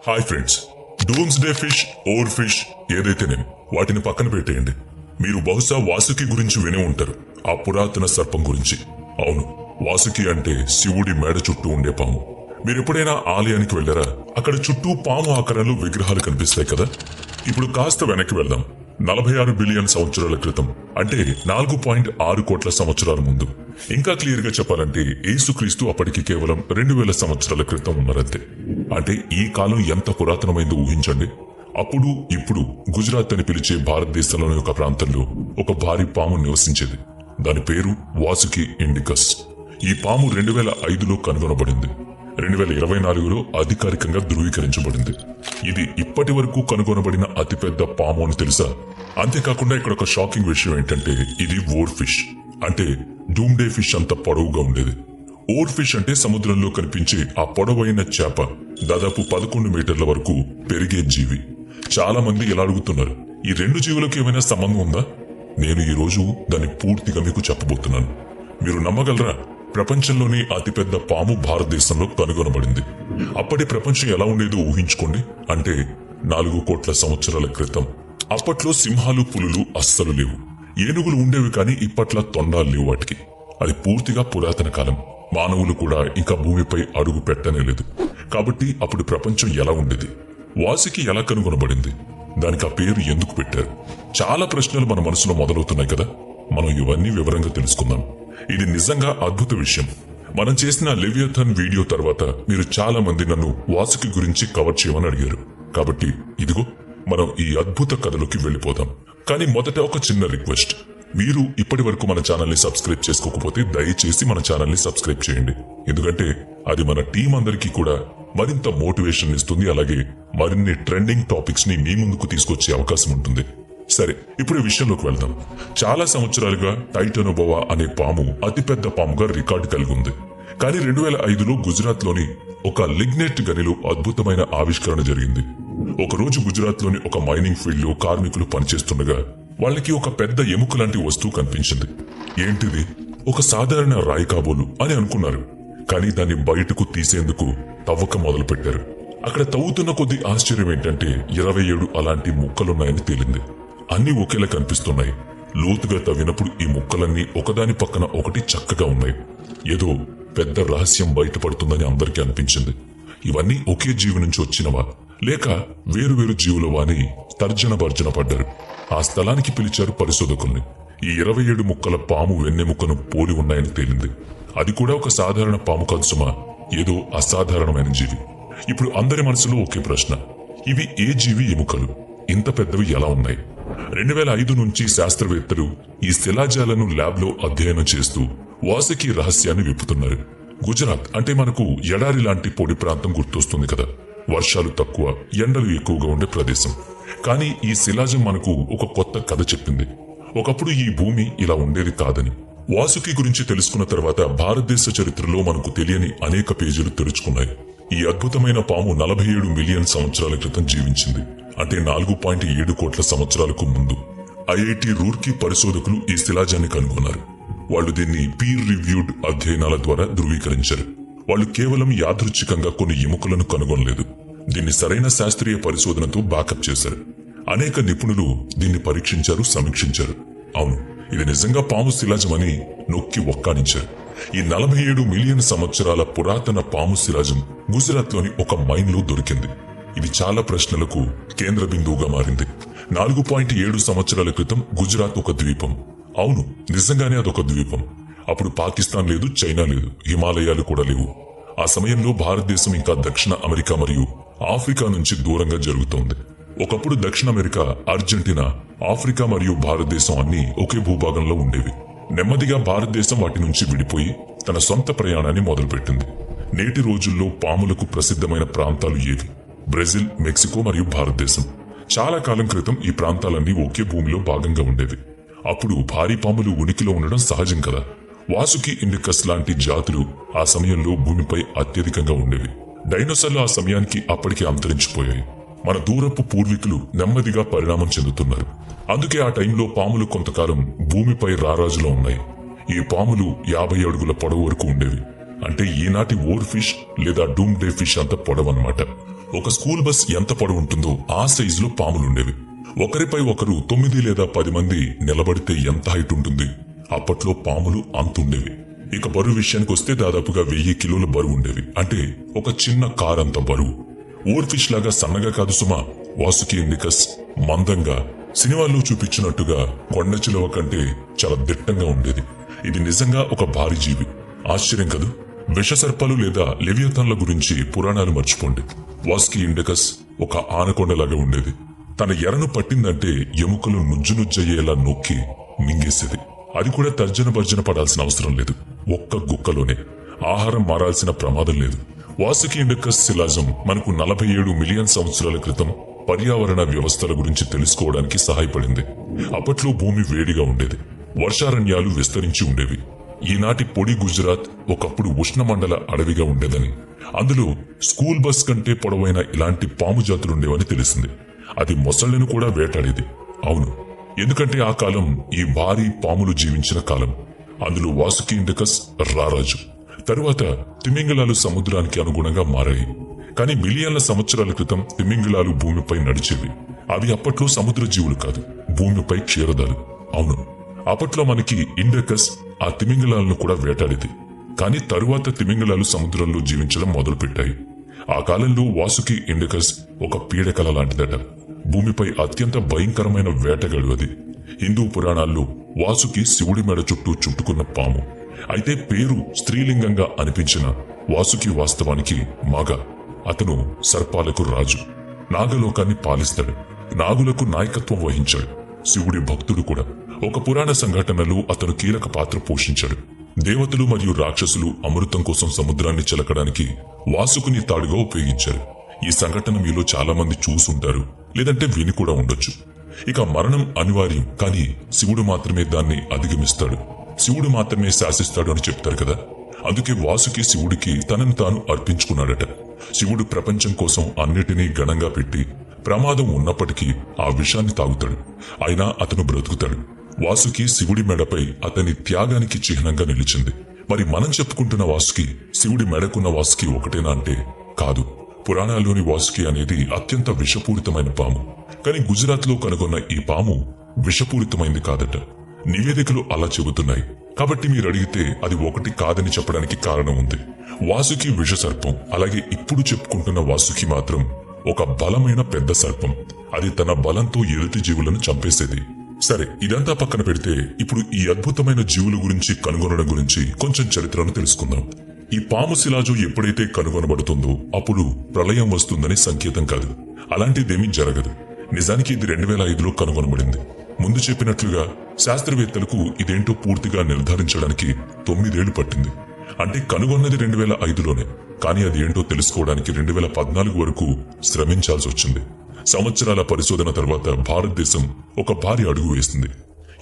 Hi friends, doomsday fish, or fish ఏదైతేనేమి వాటిని పక్కన పెట్టేయండి. మీరు బహుశా వాసుకి గురించి వినే ఉంటారు, ఆ పురాతన సర్పం గురించి. అవును, వాసుకి అంటే శివుడి మేడ చుట్టూ ఉండే పాము. మీరు ఎప్పుడైనా ఆలయానికి వెళ్ళారా? అక్కడ చుట్టూ పాము ఆకారంలో విగ్రహాలు కనిపిస్తాయి కదా. ఇప్పుడు కాస్త వెనక్కి వెళ్దాం. 46 బిలియన్ సంవత్సరాల క్రితం, అంటే 4.6 కోట్ల సంవత్సరాల ముందు. ఇంకా క్లియర్ గా చెప్పాలంటే యేసుక్రీస్తు అప్పటికి కేవలం 2000 సంవత్సరాల క్రితం ఉన్నారంతే. అంటే ఈ కాలం ఎంత పురాతనమైందో ఊహించండి. అప్పుడు ఇప్పుడు గుజరాత్ అని పిలిచే భారతదేశంలోని ఒక ప్రాంతంలో ఒక భారీ పాము నివసించేది. దాని పేరు వాసుకి ఇండికస్. ఈ పాము 2005లో కనుగొనబడింది. 2024లో అధికారికంగా ధృవీకరించబడింది. ఇది ఇప్పటి వరకు కనుగొనబడిన అతిపెద్ద పాము అని తెలుసా? అంతేకాకుండా ఇక్కడ ఒక షాకింగ్ విషయం ఏంటంటే ఇది ఓర్ ఫిష్, అంటే డూమ్డే ఫిష్ అంత పొడవుగా ఉండేది. ఓర్ ఫిష్ అంటే సముద్రంలో కనిపించే ఆ పొడవైన చేప. దాదాపు 11 మీటర్ల వరకు పెరిగే జీవి. చాలా మంది ఇలా అడుగుతున్నారు, ఈ రెండు జీవులకు ఏమైనా సంబంధం ఉందా? నేను ఈ రోజు దాన్ని పూర్తిగా మీకు చెప్పబోతున్నాను. మీరు నమ్మగలరా? ప్రపంచంలోని అతిపెద్ద పాము భారతదేశంలో కనుగొనబడింది. అప్పటి ప్రపంచం ఎలా ఉండేదో ఊహించుకోండి. అంటే 4 కోట్ల సంవత్సరాల క్రితం. అప్పట్లో సింహాలు, పులులు అస్సలు లేవు. ఏనుగులు ఉండేవి కానీ ఇప్పట్లా తొండాలు లేవు వాటికి. అది పూర్తిగా పురాతన కాలం. మానవులు కూడా ఇంకా భూమిపై అడుగు పెట్టనే లేదు. కాబట్టి అప్పుడు ప్రపంచం ఎలా ఉండేది? వాసుకి ఎలా కనుగొనబడింది? దానికి ఆ పేరు ఎందుకు పెట్టారు? చాలా ప్రశ్నలు మన మనసులో మొదలవుతున్నాయి కదా. మనం ఇవన్నీ వివరంగా తెలుసుకుందాం. ఇది నిజంగా అద్భుత విషయం. మనం చేసిన లెవియథాన్ వీడియో తర్వాత మీరు చాలా మంది నన్ను వాసుకి గురించి కవర్ చేయమని అడిగారు. కాబట్టి ఇదిగో మనం ఈ అద్భుత కథలోకి వెళ్ళిపోదాం. కానీ మొదట ఒక చిన్న రిక్వెస్ట్. మీరు ఇప్పటి వరకు మన ఛానల్ ని సబ్స్క్రైబ్ చేసుకోకపోతే దయచేసి మన ఛానల్ ని సబ్స్క్రైబ్ చేయండి. ఎందుకంటే అది మన టీం అందరికీ కూడా మరింత మోటివేషన్ ఇస్తుంది. అలాగే మరిన్ని ట్రెండింగ్ టాపిక్స్ ని మీ ముందుకు తీసుకొచ్చే అవకాశం ఉంటుంది. సరే, ఇప్పుడు ఈ విషయంలోకి వెళ్దాం. చాలా సంవత్సరాలుగా టైటానోబోవా అనే పాము అతిపెద్ద పాముగా రికార్డు కలిగి ఉంది. కానీ 2005లో గుజరాత్ లోని ఒక లిగ్నైట్ గనిలో అద్భుతమైన ఆవిష్కరణ జరిగింది. ఒకరోజు గుజరాత్ లోని ఒక మైనింగ్ ఫీల్డ్ లో కార్మికులు పనిచేస్తుండగా వాళ్ళకి ఒక పెద్ద ఎముక లాంటి వస్తువు కనిపించింది. ఏంటిది? ఒక సాధారణ రాయి కాబోలు అని అనుకున్నారు. కానీ దాన్ని బయటకు తీసేందుకు తవ్వక మొదలు పెట్టారు. అక్కడ తవ్వుతున్న కొద్ది ఆశ్చర్యం ఏంటంటే 27 అలాంటి ముక్కలున్నాయని తేలింది. అన్ని ఒకేలా కనిపిస్తున్నాయి. లోతుగా తవ్వినప్పుడు ఈ ముక్కలన్నీ ఒకదాని పక్కన ఒకటి చక్కగా ఉన్నాయి. ఏదో పెద్ద రహస్యం బయటపడుతుందని అందరికీ అనిపించింది. ఇవన్నీ ఒకే జీవి నుంచి వచ్చినవా లేక వేరువేరు జీవులవా అని తర్జన భర్జన పడ్డారు. ఆ స్థలానికి పిలిచారు పరిశోధకుల్ని. ఈ 27 ముక్కల పాము వెన్నెముకను పోలి ఉన్నాయని తేలింది. అది కూడా ఒక సాధారణ పాము కాదు సుమా, ఏదో అసాధారణమైన జీవి. ఇప్పుడు అందరి మనసులో ఒకే ప్రశ్న, ఇవి ఏ జీవి ఎముకలు? ఇంత పెద్దవి ఎలా ఉన్నాయి? 2005 నుంచి శాస్త్రవేత్తలు ఈ శిలాజాలను ల్యాబ్ లో అధ్యయనం చేస్తూ వాసుకి రహస్యాన్ని విప్పుతున్నారు. గుజరాత్ అంటే మనకు ఎడారి లాంటి పొడి ప్రాంతం గుర్తొస్తుంది కదా. వర్షాలు తక్కువ, ఎండలు ఎక్కువగా ఉండే ప్రదేశం. కానీ ఈ శిలాజం మనకు ఒక కొత్త కథ చెప్పింది. ఒకప్పుడు ఈ భూమి ఇలా ఉండేది కాదని. వాసుకి గురించి తెలుసుకున్న తర్వాత భారతదేశ చరిత్రలో మనకు తెలియని అనేక పేజీలు తెరుచుకున్నాయి. ఈ అద్భుతమైన పాము 47 మిలియన్ సంవత్సరాల క్రితం జీవించింది. అంటే 4.7 కోట్ల సంవత్సరాలకు ముందు. ఐఐటి రూర్కీ పరిశోధకులు ఈ శిలాజాన్ని కనుగొన్నారు. వాళ్ళు దీన్ని పీర్ రివ్యూడ్ అధ్యయనాల ద్వారా ధృవీకరించారు. వాళ్ళు కేవలం యాదృచ్ఛికంగా కొన్ని ఎముకలను కనుగొనలేదు. దీన్ని సరైన శాస్త్రీయ పరిశోధనతో బ్యాకప్ చేశారు. అనేక నిపుణులు దీన్ని పరీక్షించారు, సమీక్షించారు. అవును, ఇది నిజంగా పాము శిలాజం అని నొక్కి ఒక్కానించారు. ఈ 47 మిలియన్ సంవత్సరాల పురాతన పాము శిలాజం గుజరాత్ లోని ఒక మైన్ లో దొరికింది. ఇది చాలా ప్రశ్నలకు కేంద్ర బిందువుగా మారింది. 4.7 సంవత్సరాల క్రితం గుజరాత్ ఒక ద్వీపం. అవును, నిజంగానే అదొక ద్వీపం. అప్పుడు పాకిస్తాన్ లేదు, చైనా లేదు, హిమాలయాలు కూడా లేవు. ఆ సమయంలో భారతదేశం ఇంకా దక్షిణ అమెరికా మరియు ఆఫ్రికా నుంచి దూరంగా జరుగుతోంది. ఒకప్పుడు దక్షిణ అమెరికా, అర్జెంటీనా, ఆఫ్రికా మరియు భారతదేశం అన్ని ఒకే భూభాగంలో ఉండేవి. నెమ్మదిగా భారతదేశం వాటి నుంచి విడిపోయి తన సొంత ప్రయాణాన్ని మొదలుపెట్టింది. నేటి రోజుల్లో పాములకు ప్రసిద్ధమైన ప్రాంతాలు ఏవి? బ్రెజిల్, మెక్సికో మరియు భారతదేశం. చాలా కాలం క్రితం ఈ ప్రాంతాలన్నీ ఒకే భూమిలో భాగంగా ఉండేవి. అప్పుడు భారీ పాములు ఉనికిలో ఉండడం సహజం కదా. వాసుకి ఇండికస్ లాంటి జాతులు ఆ సమయంలో భూమిపై అత్యధికంగా ఉండేవి. డైనోసార్లు ఆ సమయానికి అప్పటికే అంతరించిపోయాయి. మన దూరపు పూర్వీకులు నెమ్మదిగా పరిణామం చెందుతున్నారు. అందుకే ఆ టైంలో పాములు కొంతకాలం భూమిపై రారాజులో ఉన్నాయి. ఈ పాములు 50 అడుగుల పొడవు వరకు ఉండేవి. అంటే ఈనాటి ఓర్ ఫిష్ లేదా డూమ్డే ఫిష్ అంత పొడవన్నమాట. ఒక స్కూల్ బస్ ఎంత పొడవు ఉంటుందో ఆ సైజులో పాములుండేవి. ఒకరిపై ఒకరు 9 లేదా 10 మంది నిలబడితే ఎంత హైట్ ఉంటుంది? అప్పట్లో పాములు అంతుండేవి. ఇక బరువు విషయానికి వస్తే దాదాపుగా 1000 కిలోల బరువు ఉండేవి. అంటే ఒక చిన్న కారంత బరువు. ఓర్ ఫిష్ లాగా సన్నగా కాదు సుమా. వాసుకి ఇండికస్ మందంగా, సినిమాల్లో చూపించినట్టుగా కొండ చిలువ కంటే చాలా దిట్టంగా ఉండేది. ఇది నిజంగా ఒక భారీ జీవి. ఆశ్చర్యం కదూ. విషసర్పాలు లేదా లెవియథాన్ల గురించి పురాణాలు మర్చిపోండి. వాసుకి ఇండికస్ ఒక ఆనకొండలాగా ఉండేది. తన ఎరను పట్టిందంటే ఎముకలు నుజ్జునుజ్జయ్యేలా నొక్కి మింగేసేది. అది కూడా తర్జన భర్జన పడాల్సిన అవసరం లేదు. ఒక్క గుక్కలోనే ఆహారం మారాల్సిన ప్రమాదం లేదు. వాసుకి ఇండికస్ శిలాజం మనకు 47 మిలియన్ సంవత్సరాల క్రితం పర్యావరణ వ్యవస్థల గురించి తెలుసుకోవడానికి సహాయపడింది. అప్పట్లో భూమి వేడిగా ఉండేది. వర్షారణ్యాలు విస్తరించి ఉండేవి. ఈనాటి పొడి గుజరాత్ ఒకప్పుడు ఉష్ణమండల అడవిగా ఉండేదని, అందులో స్కూల్ బస్ కంటే పొడవైన ఇలాంటి పాము జాతులుండేవని తెలిసింది. అది మొసళ్లను కూడా వేటాడేది. అవును, ఎందుకంటే ఆ కాలం ఈ భారీ పాములు జీవించిన కాలం. అందులో వాసుకి ఇండికస్ రారాజు. తరువాత తిమింగలాలు సముద్రానికి అనుగుణంగా మారాయి. కానీ మిలియన్ల సంవత్సరాల క్రితం తిమింగలాలు భూమిపై నడిచేవి. అవి అప్పట్లో సముద్ర జీవులు కాదు, భూమిపై క్షీరదాలు. అవును, అప్పట్లో మనకి ఇండికస్ ఆ తిమింగలాలను కూడా వేటాడేది. కానీ తరువాత తిమింగలాలు సముద్రంలో జీవించడం మొదలుపెట్టాయి. ఆ కాలంలో వాసుకి ఇండికస్ ఒక పీడకల లాంటిదట. భూమిపై అత్యంత భయంకరమైన వేటగాడు అది. హిందూ పురాణాల్లో వాసుకి శివుడి మెడ చుట్టూ చుట్టుకున్న పాము. అయితే పేరు స్త్రీలింగంగా అనిపించిన వాసుకి వాస్తవానికి మగ. అతను సర్పాలకు రాజు. నాగలోకాన్ని పాలిస్తాడు. నాగులకు నాయకత్వం వహించాడు. శివుడి భక్తుడు కూడా. ఒక పురాణ సంఘటనలో అతను కీలక పాత్ర పోషించాడు. దేవతలు మరియు రాక్షసులు అమృతం కోసం సముద్రాన్ని చిలకడానికి వాసుకుని తాడుగా ఉపయోగించారు. ఈ సంఘటన మీలో చాలా మంది చూసుంటారు, లేదంటే విని కూడా ఉండొచ్చు. ఇక మరణం అనివార్యం, కానీ శివుడు మాత్రమే దాన్ని అధిగమిస్తాడు. శివుడు మాత్రమే శాసిస్తాడు అని చెప్తారు కదా. అందుకే వాసుకి శివుడికి తనను తాను అర్పించుకున్నాడట. శివుడు ప్రపంచం కోసం అన్నిటినీ గణంగా పెట్టి ప్రమాదం ఉన్నప్పటికీ ఆ విషాన్ని తాగుతాడు. అయినా అతను బ్రతుకుతాడు. వాసుకి శివుడి మెడపై అతని త్యాగానికి చిహ్నంగా నిలిచింది. మరి మనం చెప్పుకుంటున్న వాసుకి శివుడి మెడకున్న వాసుకి ఒకటేనా అంటే కాదు. పురాణాల్లోని వాసుకి అనేది అత్యంత విషపూరితమైన పాము. కానీ గుజరాత్లో కనుగొన్న ఈ పాము విషపూరితమైంది కాదట. నివేదికలు అలా చెబుతున్నాయి. కాబట్టి మీరు అడిగితే అది ఒకటి కాదని చెప్పడానికి కారణం ఉంది. వాసుకి విష సర్పం. అలాగే ఇప్పుడు చెప్పుకుంటున్న వాసుకి మాత్రం ఒక బలమైన పెద్ద సర్పం. అది తన బలంతో ఎదుటి జీవులను చంపేసేది. సరే, ఇదంతా పక్కన పెడితే ఇప్పుడు ఈ అద్భుతమైన జీవుల గురించి కనుగొనడం గురించి కొంచెం చరిత్రను తెలుసుకుందాం. ఈ పాము శిలాజు ఎప్పుడైతే కనుగొనబడుతుందో అప్పుడు ప్రళయం వస్తుందని సంకేతం కాదు. అలాంటిదేమీ జరగదు. నిజానికి ఇది 2005లో కనుగొనబడింది. ముందు చెప్పినట్లుగా శాస్త్రవేత్తలకు ఇదేంటో పూర్తిగా నిర్ధారించడానికి 9 ఏళ్లు పట్టింది. అంటే కనుగొన్నది 2005లోనే, కానీ అది ఏంటో తెలుసుకోవడానికి 2014 వరకు శ్రమించాల్సి వచ్చింది. సంవత్సరాల పరిశోధన తర్వాత భారతదేశం ఒక భారీ అడుగు వేసింది.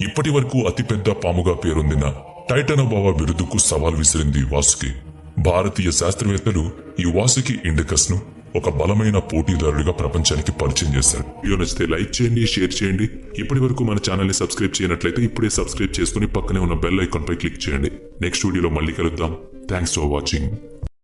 ఇప్పటి వరకు అతిపెద్ద పాముగా పేరొందిన టైటానోబావా బిరుదుకు సవాల్ విసిరింది వాసుకి. భారతీయ శాస్త్రవేత్తలు ఈ వాసుకి ఇండికస్ ను ఒక బలమైన పోటీదారుడిగా ప్రపంచానికి పరిచయం చేశారు. వీడియో నచ్చితే లైక్ చేయండి, షేర్ చేయండి. ఇప్పటి వరకు మన ఛానల్ ని సబ్స్క్రైబ్ చేయనట్లయితే ఇప్పుడే సబ్స్క్రైబ్ చేసుకుని పక్కనే ఉన్న బెల్ ఐకాన్ పై క్లిక్ చేయండి. నెక్స్ట్ వీడియోలో మళ్ళీ కలుద్దాం. Thanks for watching.